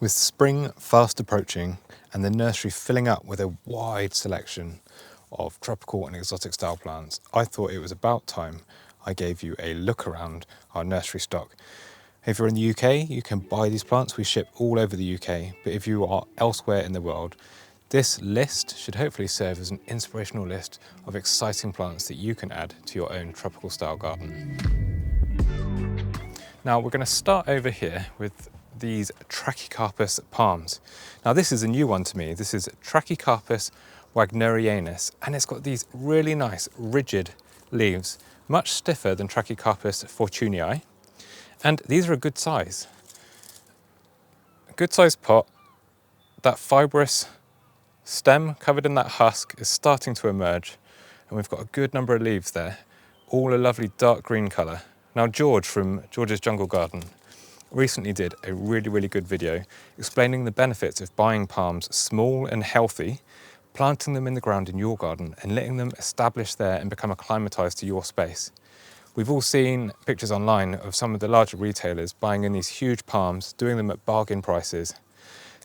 With spring fast approaching and the nursery filling up with a wide selection of tropical and exotic style plants, I thought it was about time I gave you a look around our nursery stock. If you're in the UK, you can buy these plants. We ship all over the UK, but if you are elsewhere in the world, this list should hopefully serve as an inspirational list of exciting plants that you can add to your own tropical style garden. Now we're going to start over here with these Trachycarpus palms. Now this is a new one to me. This is Trachycarpus wagnerianus, and it's got these really nice rigid leaves, much stiffer than Trachycarpus fortunei, and these are a good size. A good sized pot. That fibrous stem covered in that husk is starting to emerge, and we've got a good number of leaves there, all a lovely dark green colour. Now George from George's Jungle Garden recently did a really good video explaining the benefits of buying palms small and healthy, planting them in the ground in your garden and letting them establish there and become acclimatised to your space. We've all seen pictures online of some of the larger retailers buying in these huge palms, doing them at bargain prices.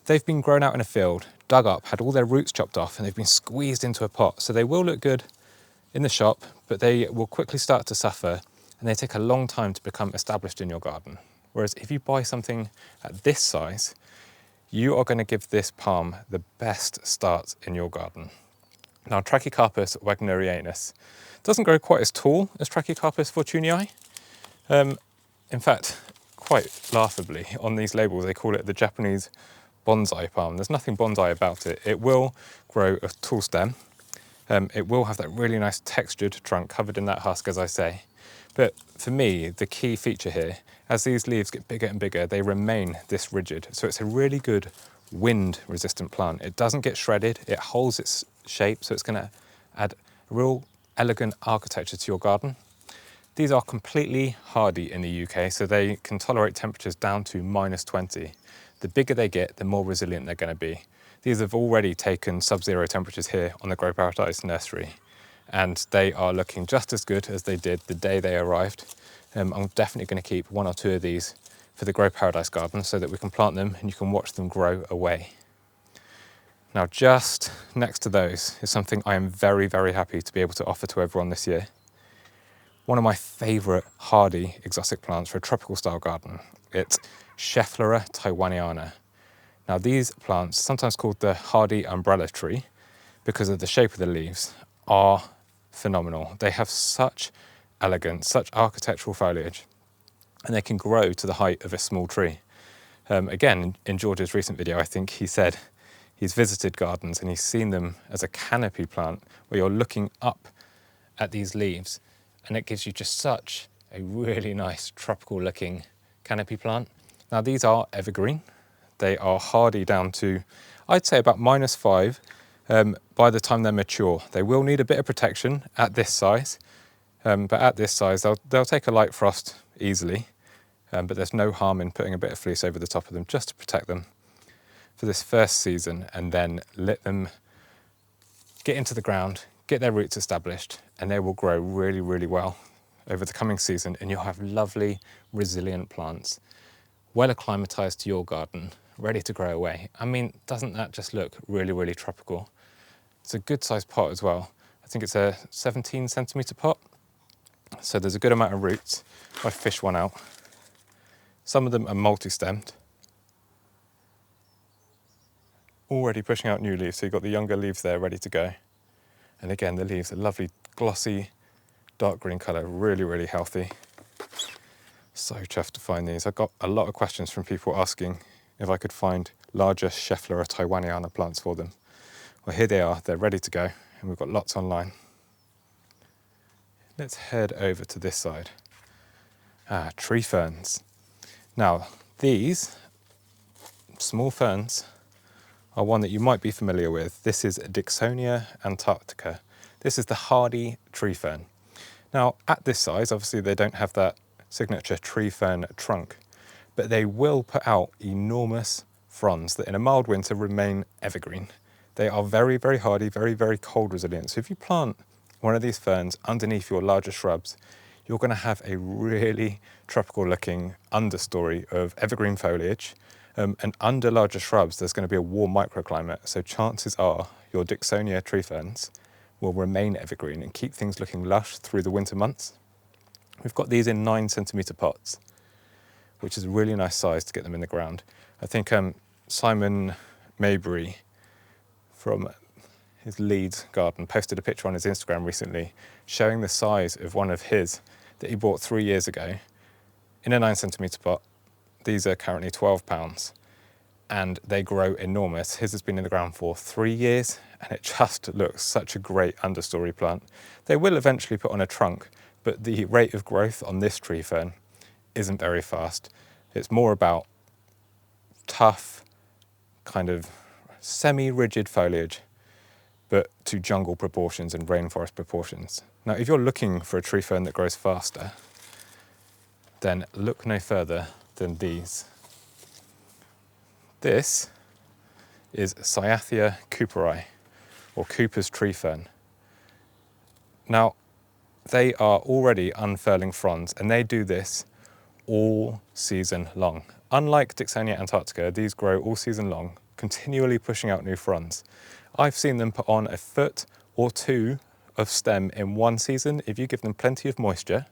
They've been grown out in a field, dug up, had all their roots chopped off, and they've been squeezed into a pot. So they will look good in the shop, but they will quickly start to suffer, and they take a long time to become established in your garden. Whereas if you buy something at this size, you are going to give this palm the best start in your garden. Now Trachycarpus wagnerianus doesn't grow quite as tall as Trachycarpus fortunei. In fact, quite laughably, on these labels they call it the Japanese bonsai palm. There's nothing bonsai about it. It will grow a tall stem. It will have that really nice textured trunk covered in that husk, as I say. But for me, the key feature here, as these leaves get bigger and bigger, they remain this rigid. So it's a really good wind-resistant plant. It doesn't get shredded, it holds its shape, so it's going to add a real elegant architecture to your garden. These are completely hardy in the UK, so they can tolerate temperatures down to -20. The bigger they get, the more resilient they're going to be. These have already taken sub-zero temperatures here on the Grow Paradise nursery, and they are looking just as good as they did the day they arrived. I'm definitely going to keep one or two of these for the Grow Paradise garden so that we can plant them and you can watch them grow away. Now just next to those is something I am very happy to be able to offer to everyone this year. One of my favourite hardy exotic plants for a tropical style garden. It's Schefflera taiwaniana. Now these plants, sometimes called the hardy umbrella tree because of the shape of the leaves, are phenomenal. They have such elegance, such architectural foliage, and they can grow to the height of a small tree. Again, in George's recent video, I think he said he's visited gardens and he's seen them as a canopy plant where you're looking up at these leaves, and it gives you just such a really nice tropical looking canopy plant. Now these are evergreen. They are hardy down to, I'd say, about -5 by the time they're mature. They will need a bit of protection at this size, but at this size they'll take a light frost easily, but there's no harm in putting a bit of fleece over the top of them just to protect them for this first season, and then let them get into the ground, get their roots established, and they will grow really well over the coming season, and you'll have lovely resilient plants, well acclimatized to your garden, ready to grow away. I mean, doesn't that just look really tropical? It's a good sized pot as well. I think it's a 17 centimetre pot, so there's a good amount of roots. If I fish one out, some of them are multi-stemmed, already pushing out new leaves, so you've got the younger leaves there ready to go. And again, the leaves are lovely glossy dark green colour, really healthy. So chuffed to find these. I got a lot of questions from people asking if I could find larger Schefflera taiwaniana plants for them. Well, here they are, they're ready to go, and we've got lots online. Let's head over to this side. Tree ferns. Now, these small ferns are one that you might be familiar with. This is Dicksonia antarctica. This is the hardy tree fern. Now, at this size, obviously they don't have that signature tree fern trunk, but they will put out enormous fronds that in a mild winter remain evergreen. They are very hardy, very cold resilient. So if you plant one of these ferns underneath your larger shrubs, you're going to have a really tropical looking understory of evergreen foliage And under larger shrubs, there's going to be a warm microclimate. So chances are your Dicksonia tree ferns will remain evergreen and keep things looking lush through the winter months. We've got these in 9 centimetre pots, which is a really nice size to get them in the ground. I think Simon Maybury from his Leeds garden posted a picture on his Instagram recently showing the size of one of his that he bought 3 years ago in a 9 centimetre pot. These are currently £12 and they grow enormous. His has been in the ground for 3 years and it just looks such a great understory plant. They will eventually put on a trunk, but the rate of growth on this tree fern isn't very fast. It's more about tough, kind of semi-rigid foliage, but to jungle proportions and rainforest proportions. Now, if you're looking for a tree fern that grows faster, then look no further than these. This is Cyathea cooperi, or Cooper's tree fern. Now, they are already unfurling fronds, and they do this all season long. Unlike Dicksonia antarctica, these grow all season long, continually pushing out new fronds. I've seen them put on a foot or two of stem in one season if you give them plenty of moisture,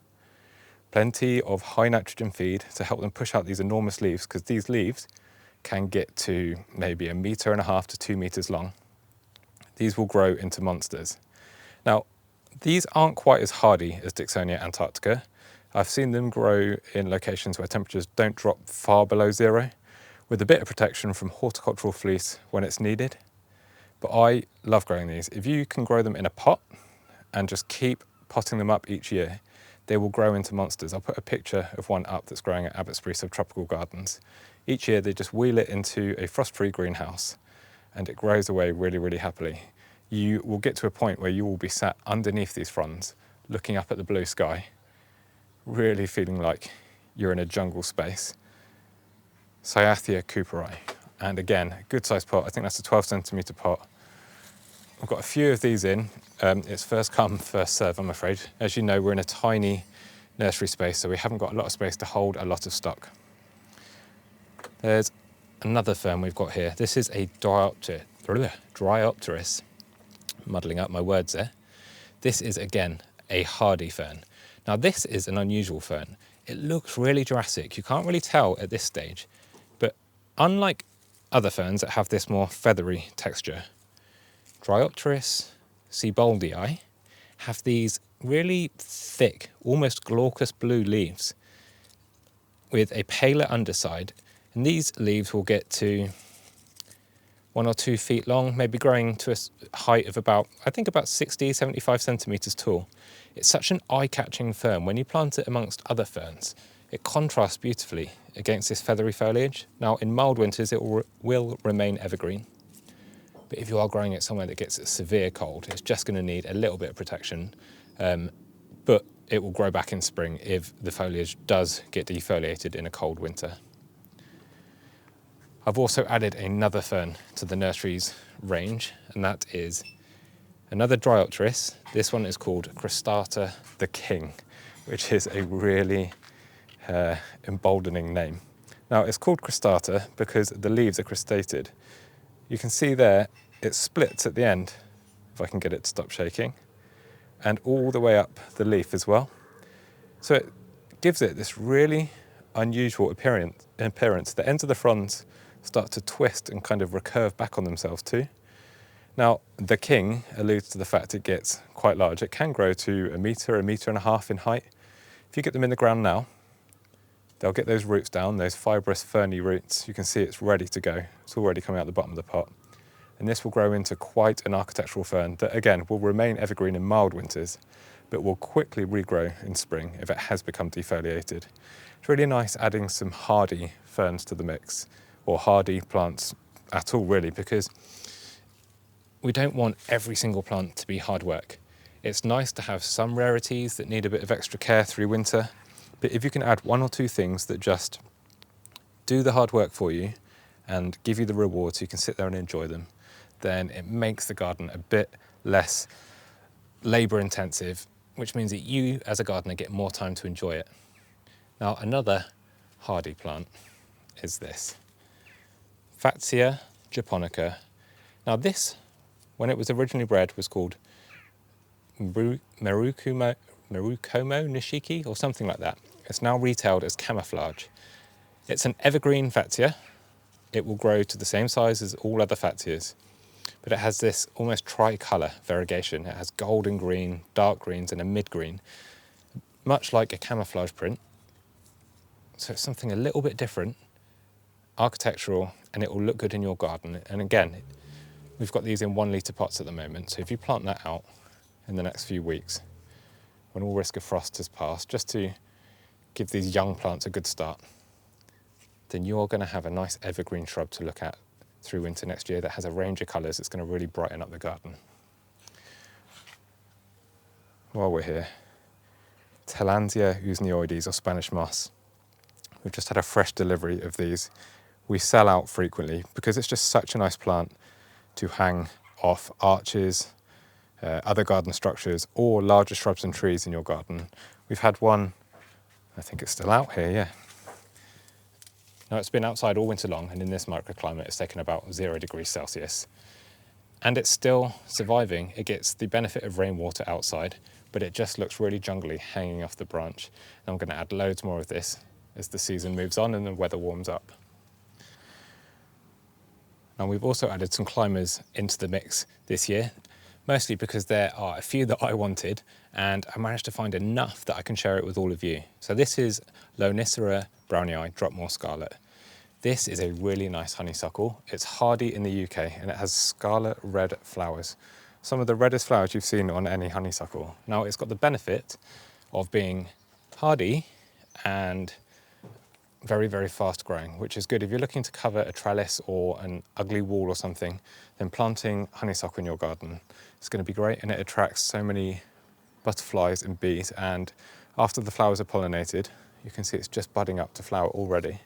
plenty of high nitrogen feed to help them push out these enormous leaves, because these leaves can get to maybe 1.5 meters to 2 meters long. These will grow into monsters. Now, these aren't quite as hardy as Dicksonia antarctica. I've seen them grow in locations where temperatures don't drop far below zero, with a bit of protection from horticultural fleece when it's needed. But I love growing these. If you can grow them in a pot and just keep potting them up each year, they will grow into monsters. I'll put a picture of one up that's growing at Abbotsbury Subtropical Gardens. Each year they just wheel it into a frost-free greenhouse and it grows away really, really happily. You will get to a point where you will be sat underneath these fronds, looking up at the blue sky, really feeling like you're in a jungle space. Cyathea cooperi. And again, good sized pot. I think that's a 12 centimetre pot. I've got a few of these in. It's first come, first serve, I'm afraid. As you know, we're in a tiny nursery space, so we haven't got a lot of space to hold a lot of stock. There's another fern we've got here. This is a Dryopteris. Muddling up my words there. This is, again, a hardy fern. Now, this is an unusual fern. It looks really Jurassic. You can't really tell at this stage, but unlike other ferns that have this more feathery texture, Dryopteris seboldii have these really thick, almost glaucous blue leaves with a paler underside, and these leaves will get to 1 or 2 feet long, maybe growing to a height of about 60, 75 centimetres tall. It's such an eye-catching fern. When you plant it amongst other ferns, it contrasts beautifully against this feathery foliage. Now, in mild winters, it will remain evergreen. But if you are growing it somewhere that gets a severe cold, it's just going to need a little bit of protection. But it will grow back in spring if the foliage does get defoliated in a cold winter. I've also added another fern to the nursery's range, and that is another Dryopteris. This one is called Cristata the King, which is a really emboldening name. Now, it's called Cristata because the leaves are cristated. You can see there, it splits at the end, if I can get it to stop shaking, and all the way up the leaf as well. So it gives it this really unusual appearance. The ends of the fronds start to twist and kind of recurve back on themselves too. Now, the king alludes to the fact it gets quite large. It can grow to 1 meter, 1.5 meters in height. If you get them in the ground now, they'll get those roots down, those fibrous ferny roots. You can see it's ready to go. It's already coming out the bottom of the pot. And this will grow into quite an architectural fern that, again, will remain evergreen in mild winters, but will quickly regrow in spring if it has become defoliated. It's really nice adding some hardy ferns to the mix, or hardy plants at all, really, because we don't want every single plant to be hard work. It's nice to have some rarities that need a bit of extra care through winter, but if you can add 1 or 2 things that just do the hard work for you and give you the reward so you can sit there and enjoy them, then it makes the garden a bit less labour intensive, which means that you as a gardener get more time to enjoy it. Now, another hardy plant is this. Fatsia japonica. Now this, when it was originally bred, was called Merukomo Nishiki or something like that. It's now retailed as camouflage. It's an evergreen Fatsia. It will grow to the same size as all other Fatsias, but it has this almost tricolour variegation. It has golden green, dark greens and a mid-green, much like a camouflage print. So it's something a little bit different, architectural, and it will look good in your garden. And again, we've got these in 1 litre pots at the moment, so if you plant that out in the next few weeks, when all risk of frost has passed, just to give these young plants a good start, then you're going to have a nice evergreen shrub to look at through winter next year that has a range of colours that's going to really brighten up the garden. While we're here, Tillandsia usneoides, or Spanish moss. We've just had a fresh delivery of these. We sell out frequently because it's just such a nice plant to hang off arches, other garden structures, or larger shrubs and trees in your garden. We've had one, I think it's still out here, yeah. Now it's been outside all winter long, and in this microclimate it's taken about 0 degrees Celsius. And it's still surviving. It gets the benefit of rainwater outside, but it just looks really jungly hanging off the branch. And I'm going to add loads more of this as the season moves on and the weather warms up. And we've also added some climbers into the mix this year, mostly because there are a few that I wanted, and I managed to find enough that I can share it with all of you. So this is Lonicera brownii Dropmore Scarlet. This is a really nice honeysuckle. It's hardy in the UK and it has scarlet red flowers. Some of the reddest flowers you've seen on any honeysuckle. Now it's got the benefit of being hardy and very, very fast growing, which is good. If you're looking to cover a trellis or an ugly wall or something, then planting honeysuckle in your garden is going to be great, and it attracts so many butterflies and bees. And after the flowers are pollinated, you can see it's just budding up to flower already.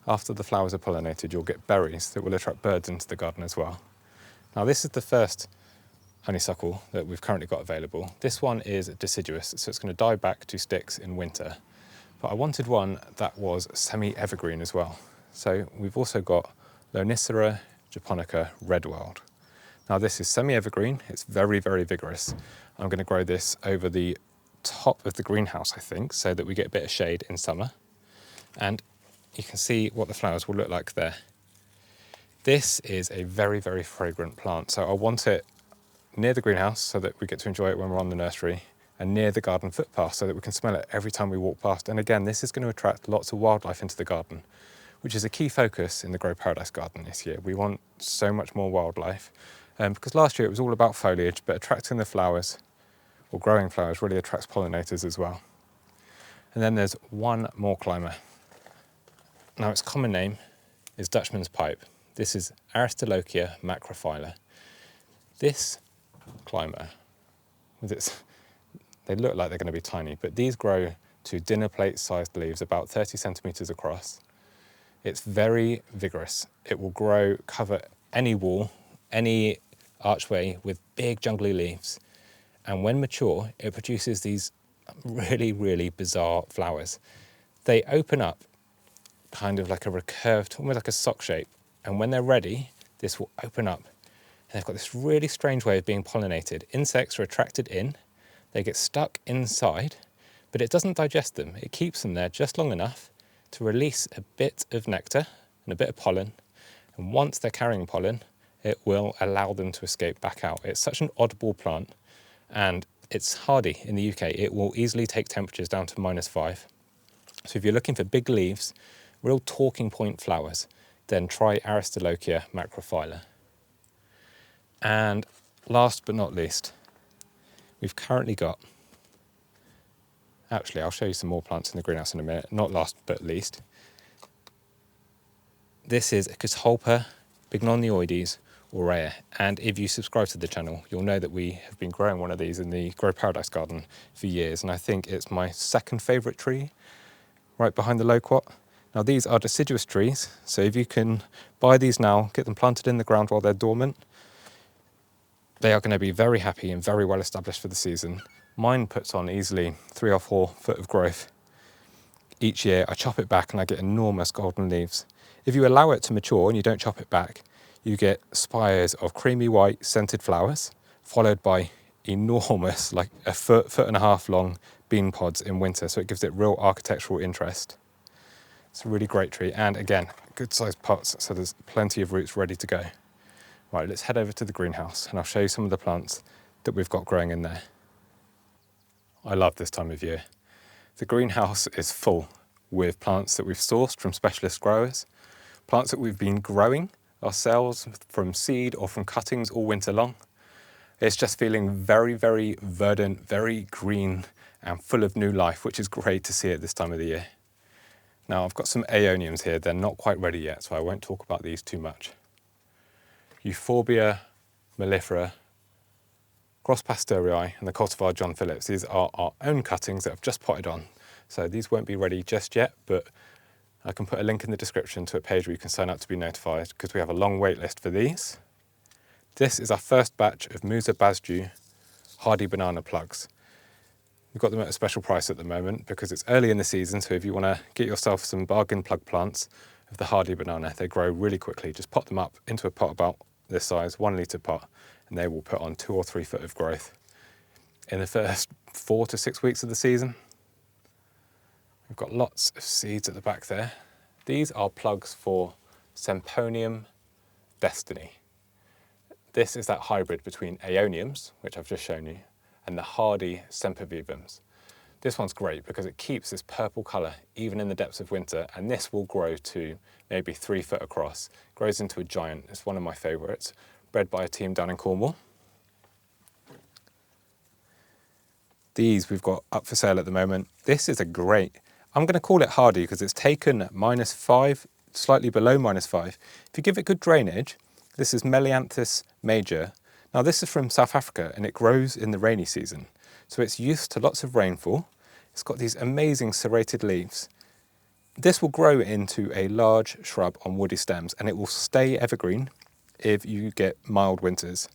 After the flowers are pollinated, you'll get berries that will attract birds into the garden as well. Now this is the first honeysuckle that we've currently got available. This one is deciduous, so it's going to die back to sticks in winter. But I wanted one that was semi-evergreen as well. So we've also got Lonicera japonica Redworld. Now this is semi-evergreen, it's very, very vigorous. I'm going to grow this over the top of the greenhouse, I think, so that we get a bit of shade in summer. And you can see what the flowers will look like there. This is a very, very fragrant plant. So I want it near the greenhouse so that we get to enjoy it when we're on the nursery, and near the garden footpath so that we can smell it every time we walk past. And again, this is going to attract lots of wildlife into the garden, which is a key focus in the Grow Paradise garden this year. We want so much more wildlife because last year it was all about foliage, but attracting the flowers, or growing flowers, really attracts pollinators as well. And then there's one more climber. Now its common name is Dutchman's pipe. This is Aristolochia macrophylla. This climber, with its, they look like they're going to be tiny, but these grow to dinner plate sized leaves about 30 centimetres across. It's very vigorous. It will grow, cover any wall, any archway with big jungly leaves. And when mature, it produces these really, really bizarre flowers. They open up kind of like a recurved, almost like a sock shape. And when they're ready, this will open up. And they've got this really strange way of being pollinated. Insects are attracted in, they get stuck inside, but it doesn't digest them. It keeps them there just long enough to release a bit of nectar and a bit of pollen. And once they're carrying pollen, it will allow them to escape back out. It's such an oddball plant, and it's hardy in the UK. It will easily take temperatures down to -5. So if you're looking for big leaves, real talking point flowers, then try Aristolochia macrophylla. And last but not least, we've currently got, actually I'll show you some more plants in the greenhouse in a minute, not last but least. This is Catulpa bignonioides aurea, and if you subscribe to the channel, you'll know that we have been growing one of these in the Grow Paradise garden for years, and I think it's my second favourite tree, right behind the loquat. Now these are deciduous trees, so if you can buy these now, get them planted in the ground while they're dormant, they are going to be very happy and very well established for the season. Mine puts on easily 3 or 4 foot of growth each year. I chop it back and I get enormous golden leaves. If you allow it to mature and you don't chop it back, you get spires of creamy white scented flowers, followed by enormous, like a foot and a half long bean pods in winter. So it gives it real architectural interest. It's a really great tree. And again, good sized pots. So there's plenty of roots ready to go. Right, let's head over to the greenhouse and I'll show you some of the plants that we've got growing in there. I love this time of year. The greenhouse is full with plants that we've sourced from specialist growers, plants that we've been growing ourselves from seed or from cuttings all winter long. It's just feeling very, very verdant, very green and full of new life, which is great to see at this time of the year. Now I've got some aeoniums here. They're not quite ready yet, so I won't talk about these too much. Euphorbia mellifera, Cross Pasteuri and the cultivar John Phillips. These are our own cuttings that I've just potted on. So these won't be ready just yet, but I can put a link in the description to a page where you can sign up to be notified because we have a long wait list for these. This is our first batch of Musa Basju hardy banana plugs. We've got them at a special price at the moment because it's early in the season, so if you want to get yourself some bargain plug plants of the hardy banana, they grow really quickly. Just pop them up into a pot about this size, 1 litre pot, and they will put on 2 or 3 foot of growth in the first 4 to 6 weeks of the season. We've got lots of seeds at the back there. These are plugs for Semponium Destiny. This is that hybrid between aeoniums, which I've just shown you, and the hardy sempervivums. This one's great because it keeps this purple colour even in the depths of winter, and this will grow to maybe 3 foot across. Grows into a giant. It's one of my favourites, bred by a team down in Cornwall. These we've got up for sale at the moment. This is a great, I'm going to call it hardy because it's taken -5, slightly below -5. If you give it good drainage, this is Melianthus major. Now this is from South Africa and it grows in the rainy season. So it's used to lots of rainfall. It's got these amazing serrated leaves. This will grow into a large shrub on woody stems and it will stay evergreen if you get mild winters.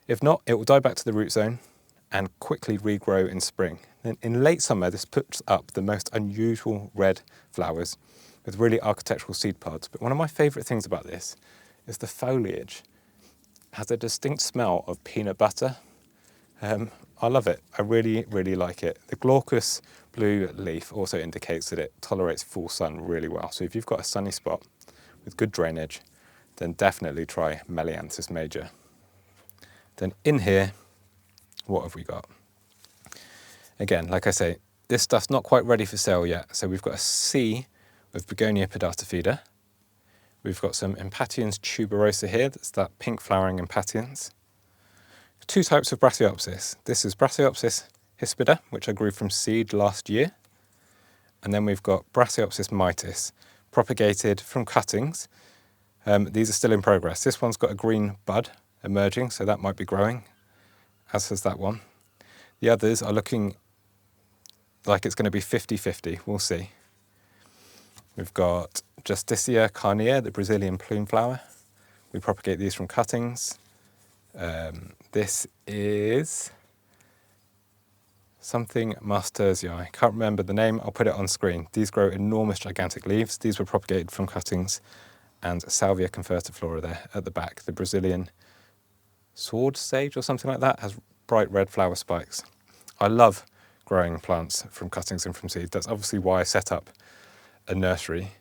If not, it will die back to the root zone and quickly regrow in spring. Then in late summer, this puts up the most unusual red flowers with really architectural seed pods. But one of my favourite things about this is the foliage. It has a distinct smell of peanut butter. I love it. I really, really like it. The glaucous blue leaf also indicates that it tolerates full sun really well. So if you've got a sunny spot with good drainage, then definitely try Melianthus major. Then in here, what have we got? Again, like I say, this stuff's not quite ready for sale yet. So we've got a sea of Begonia pedata. We've got some Impatiens tuberosa here. That's that pink flowering Impatiens. 2 types of Brassioopsis. This is Brassioopsis hispida, which I grew from seed last year. And then we've got Brassioopsis mitis, propagated from cuttings. These are still in progress. This one's got a green bud emerging, so that might be growing, as has that one. The others are looking like it's going to be 50-50. We'll see. We've got Justicia carnea, the Brazilian plume flower. We propagate these from cuttings. This is something Mastersii. I can't remember the name. I'll put it on screen. These grow enormous, gigantic leaves. These were propagated from cuttings. And Salvia convertiflora there at the back. The Brazilian sword sage or something like that has bright red flower spikes. I love growing plants from cuttings and from seed. That's obviously why I set up a nursery.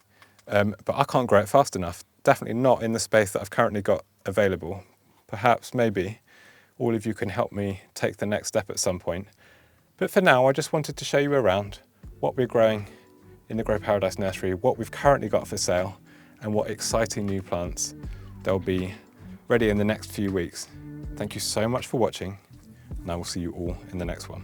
But I can't grow it fast enough. Definitely not in the space that I've currently got available. Perhaps, maybe, all of you can help me take the next step at some point. But for now, I just wanted to show you around what we're growing in the Grow Paradise Nursery, what we've currently got for sale, and what exciting new plants there'll be ready in the next few weeks. Thank you so much for watching, and I will see you all in the next one.